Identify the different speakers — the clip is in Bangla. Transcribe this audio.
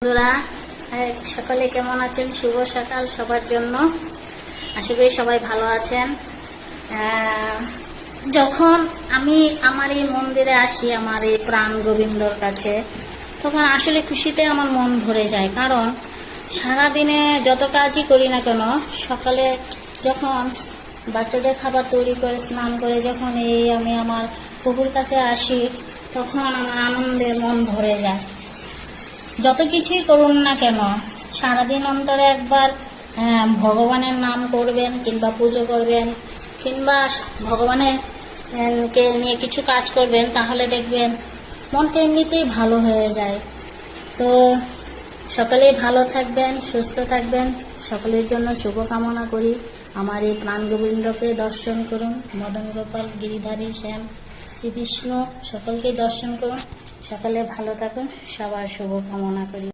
Speaker 1: বন্ধুরা, সকলে কেমন আছেন? শুভ সকাল সবার জন্য। আশা করি সবাই ভালো আছেন। যখন আমি আমার এই মন্দিরে আসি, আমার এই প্রাণ গোবিন্দর কাছে, তখন আসলে খুশিতে আমার মন ভরে যায়। কারণ সারাদিনে যত কাজই করি না কেন, সকালে যখন বাচ্চাদের খাবার তৈরি করে স্নান করে যখন আমি আমার প্রভুর কাছে আসি, তখন আমার আনন্দে মন ভরে যায়। যত কিছুই করুন না কেন, সারাদিন অন্তরে একবার ভগবানের নাম করবেন, কিংবা পুজো করবেন, কিংবা ভগবানের কে নিয়ে কিছু কাজ করবেন, তাহলে দেখবেন মনটা এমনিতেই ভালো হয়ে যায়। তো সকলেই ভালো থাকবেন, সুস্থ থাকবেন, সকলের জন্য শুভকামনা করি। আমার এই প্রাণ গোবিন্দকে দর্শন করুন, মদন গোপাল, গিরিধারী, শ্যাম, শ্রী বিষ্ণু সকলকে দর্শন করুন। সকলে ভালো থাকুন, সবার শুভকামনা করি।